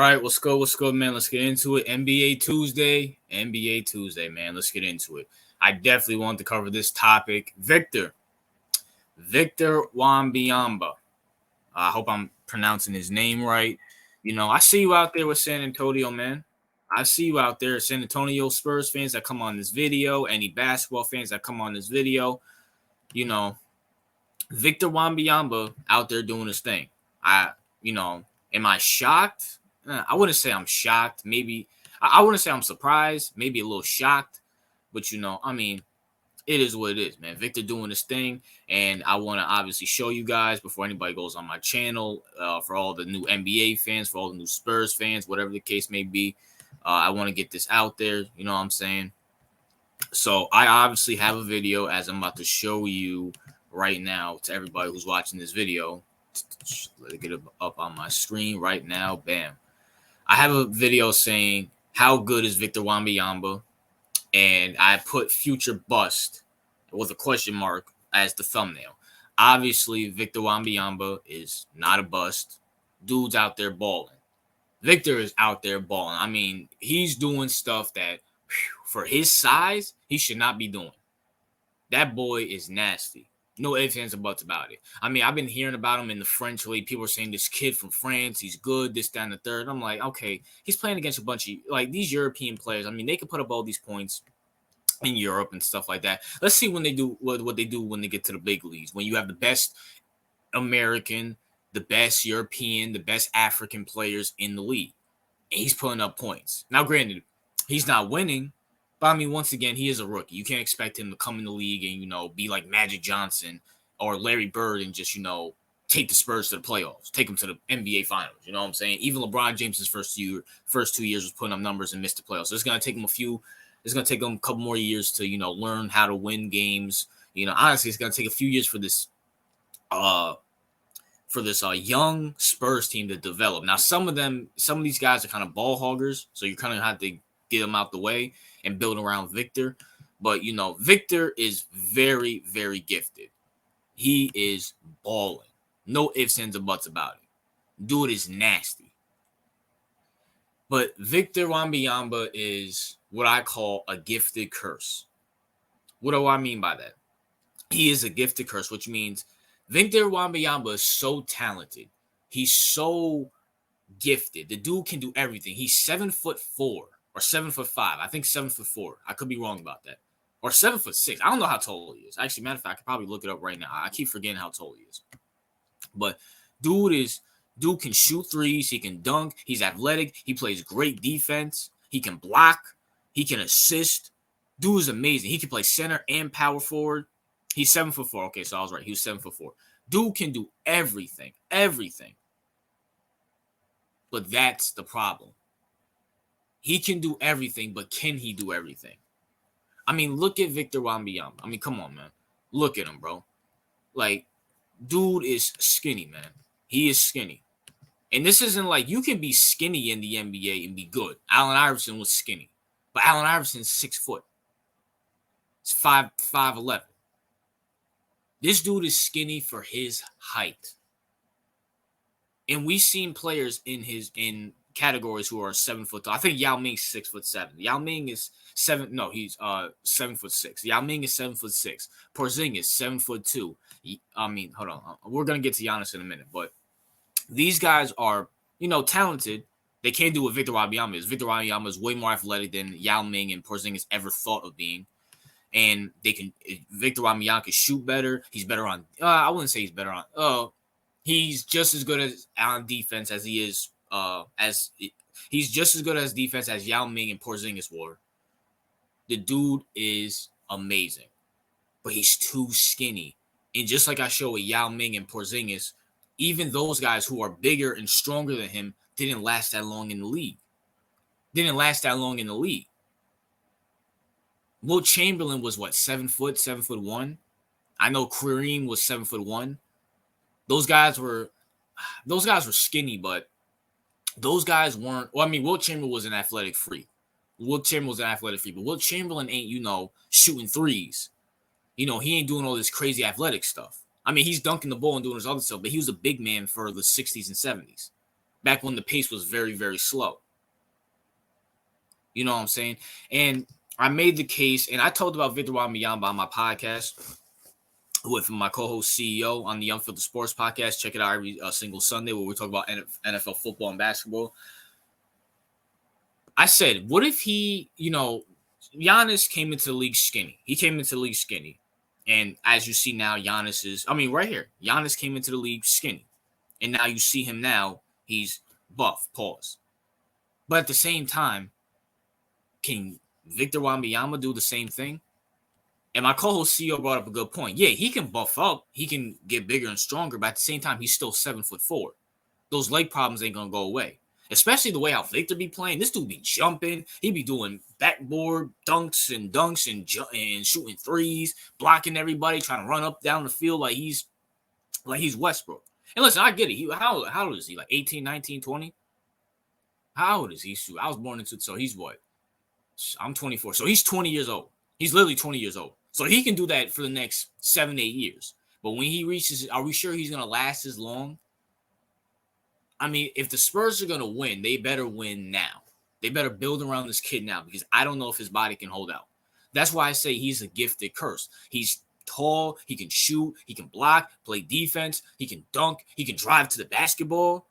right, what's good? What's good, man? Let's get into it. NBA Tuesday, man. Let's get into it. I definitely want to cover this topic. Victor Wembanyama. I hope I'm pronouncing his name right. I see you out there with San Antonio, man. I see you out there, San Antonio Spurs fans that come on this video, any basketball fans that come on this video. You know, Victor Wembanyama out there doing his thing. Am I shocked? I wouldn't say I'm shocked. Maybe I wouldn't say I'm surprised. Maybe a little shocked. But it is what it is, man. Victor doing his thing, and I want to obviously show you guys before anybody goes on my channel. For all the new NBA fans, for all the new Spurs fans, whatever the case may be, I want to get this out there. You know what I'm saying? So I obviously have a video as I'm about to show you right now to everybody who's watching this video. Let it get up on my screen right now. Bam. I have a video saying how good is Victor Wembanyama, and I put future bust with a question mark as the thumbnail. Obviously, Victor Wembanyama is not a bust. Dude's out there balling. Victor is out there balling. I mean, he's doing stuff that, for his size, he should not be doing. That boy is nasty. No ifs, ands, or buts about it. I mean, I've been hearing about him in the French league. People are saying this kid from France, he's good, this, that, and the third. I'm like, okay, he's playing against a bunch of, these European players. I mean, they can put up all these points in Europe and stuff like that. Let's see when they do what they do when they get to the big leagues. When you have the best American, the best European, the best African players in the league. And he's putting up points. Now, granted, he's not winning. But, I mean, once again, he is a rookie. You can't expect him to come in the league and, be like Magic Johnson or Larry Bird and just, take the Spurs to the playoffs, take them to the NBA Finals. You know what I'm saying? Even LeBron James's first 2 years was putting up numbers and missed the playoffs. So it's going to take him a couple more years to, learn how to win games. Honestly, it's going to take a few years for this young Spurs team to develop. Now, some of these guys are kind of ball hoggers, so you kind of have to get them out the way and build around Victor. But, Victor is very, very gifted. He is balling. No ifs, ands, or buts about it. Dude is nasty. But Victor Wembanyama is what I call a gifted curse. What do I mean by that? He is a gifted curse, which means Victor Wembanyama is so talented. He's so gifted. The dude can do everything. He's 7'4" or 7'5". I think 7'4". I could be wrong about that. Or 7'6". I don't know how tall he is. Actually, matter of fact, I could probably look it up right now. I keep forgetting how tall he is. But dude can shoot threes. He can dunk. He's athletic. He plays great defense. He can block. He can assist. Dude is amazing. He can play center and power forward. He's 7'4". Okay, so I was right. He was 7'4". Dude can do everything. Everything. But that's the problem. He can do everything, but can he do everything? I mean, look at Victor Wembanyama. I mean, come on, man. Look at him, bro. Dude is skinny, man. He is skinny. And this isn't like you can be skinny in the NBA and be good. Allen Iverson was skinny. But Allen Iverson's 6 foot. It's 5'11". This dude is skinny for his height. And we've seen players in categories who are 7 foot tall. I think Yao Ming's 6'7". Yao Ming is 7 foot 6. Yao Ming is 7 foot 6. Porzingis 7 foot 2. I mean, hold on. We're gonna get to Giannis in a minute, but these guys are, talented. They can't do what Victor Wembanyama is. Victor Wembanyama is way more athletic than Yao Ming and Porzingis ever thought of being. And Victor Wembanyama can shoot better. He's better on, I wouldn't say he's better on, he's just as good on defense as he is, he's just as good as defense as Yao Ming and Porzingis were. The dude is amazing, but he's too skinny. And just like I showed with Yao Ming and Porzingis, even those guys who are bigger and stronger than him didn't last that long in the league. Wilt Chamberlain was 7 foot, 7'1". I know Kareem was 7'1". Those guys were skinny, but those guys weren't. Well, I mean, Wilt Chamberlain was an athletic freak. But Wilt Chamberlain ain't, shooting threes. He ain't doing all this crazy athletic stuff. I mean, he's dunking the ball and doing his other stuff, but he was a big man for the 60s and 70s. back when the pace was very, very slow. You know what I'm saying? And I made the case, and I talked about Victor Wembanyama on my podcast with my co-host CEO on the Unfiltered Sports podcast. Check it out every single Sunday where we talk about NFL football and basketball. I said, what if he, Giannis came into the league skinny. He came into the league skinny. And as you see now, right here, Giannis came into the league skinny. And now you see him now, he's buff, pause. But at the same time, can Victor Wembanyama do the same thing? And my co-host CEO brought up a good point. Yeah, he can buff up. He can get bigger and stronger. But at the same time, he's still 7'4". Those leg problems ain't going to go away. Especially the way how Victor be playing. This dude be jumping. He be doing backboard dunks and shooting threes, blocking everybody, trying to run up down the field like he's Westbrook. And listen, I get it. How old is he? Like 18, 19, 20? How old is he? I was born into, so he's what? I'm 24. So he's 20 years old. He's literally 20 years old. So he can do that for the next 7, 8 years. But when he reaches, are we sure he's going to last as long? I mean, if the Spurs are going to win, they better win now. They better build around this kid now because I don't know if his body can hold out. That's why I say he's a gifted curse. He's tall. He can shoot. He can block, play defense. He can dunk. He can drive to the basketball.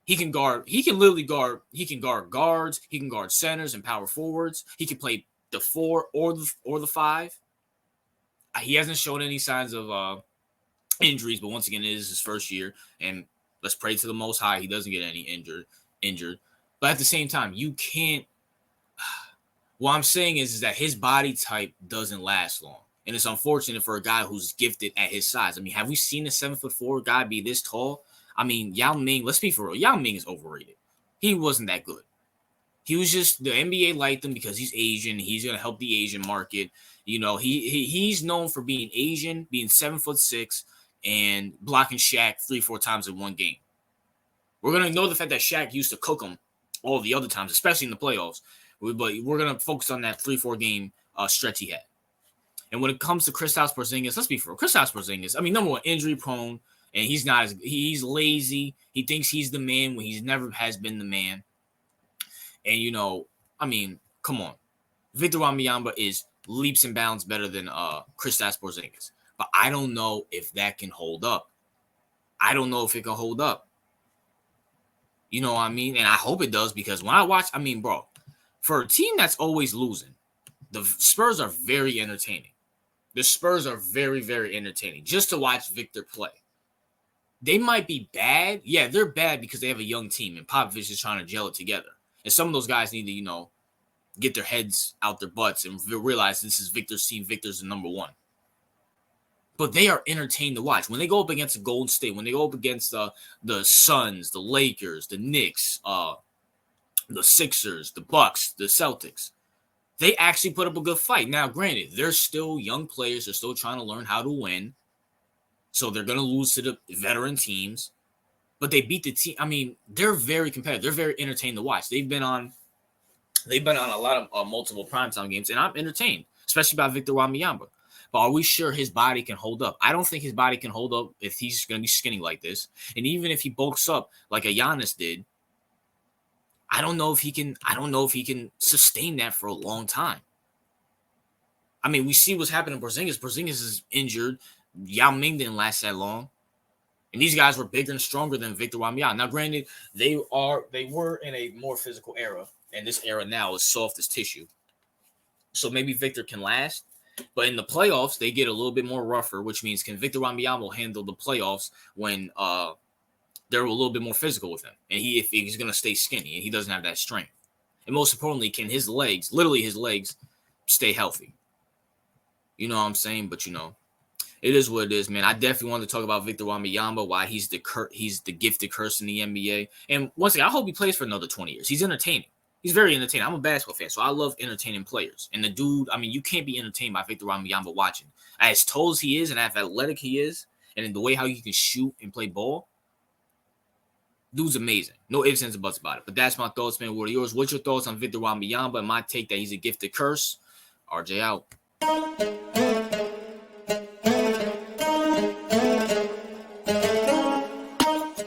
He can guard. He can literally guard. He can guard guards. He can guard centers and power forwards. He can play the 4 or the 5. He hasn't shown any signs of injuries, but once again, it is his first year, and let's pray to the Most High he doesn't get any injured. But at the same time, you can't. What I'm saying is that his body type doesn't last long, and it's unfortunate for a guy who's gifted at his size. I mean, have we seen a 7'4" guy be this tall? I mean, Yao Ming. Let's be for real. Yao Ming is overrated. He wasn't that good. He was just, the NBA liked him because he's Asian. He's gonna help the Asian market. He's known for being Asian, being 7'6", and blocking Shaq 3-4 times in one game. We're gonna ignore the fact that Shaq used to cook him all the other times, especially in the playoffs. But we're gonna focus on that 3-4 game stretch he had. And when it comes to Kristaps Porzingis, let's be real. Kristaps Porzingis, I mean, number one, injury prone, and he's lazy. He thinks he's the man when he's never has been the man. And I mean, come on, Victor Wembanyama is leaps and bounds better than Kristaps Porzingis. But I don't know if that can hold up. I don't know if it can hold up. You know what I mean? And I hope it does because when I watch, I mean, bro, for a team that's always losing, the Spurs are very entertaining. The Spurs are very, very entertaining just to watch Victor play. They might be bad. Yeah, they're bad because they have a young team and Popovich is trying to gel it together. And some of those guys need to, get their heads out their butts and realize this is Victor's team. Victor's the number one. But they are entertained to watch. When they go up against the Golden State, when they go up against the Suns, the Lakers, the Knicks, the Sixers, the Bucks, the Celtics, they actually put up a good fight. Now, granted, they're still young players. They're still trying to learn how to win. So they're going to lose to the veteran teams. But they beat the team. I mean, they're very competitive. They're very entertaining to watch. They've been on a lot of multiple primetime games, and I'm entertained, especially by Victor Wembanyama. But are we sure his body can hold up? I don't think his body can hold up if he's going to be skinny like this. And even if he bulks up like a Giannis did, I don't know if he can sustain that for a long time. I mean, we see what's happening to Porzingis. Porzingis is injured. Yao Ming didn't last that long. And these guys were bigger and stronger than Victor Wembanyama. Now, granted, they were in a more physical era, and this era now is soft as tissue. So maybe Victor can last. But in the playoffs, they get a little bit more rougher, which means can Victor Wembanyama handle the playoffs when they're a little bit more physical with him? And if he's going to stay skinny and he doesn't have that strength. And most importantly, can his legs, stay healthy? You know what I'm saying? But, it is what it is, man. I definitely want to talk about Victor Wembanyama, why he's the gifted curse in the NBA. And once again, I hope he plays for another 20 years. He's entertaining. He's very entertaining. I'm a basketball fan, so I love entertaining players. And the dude, I mean, you can't be entertained by Victor Wembanyama watching. As tall as he is and as athletic he is, and in the way how he can shoot and play ball, dude's amazing. No ifs, ands, or buts about it. But that's my thoughts, man. What are yours? What's your thoughts on Victor Wembanyama and my take that he's a gifted curse? RJ out.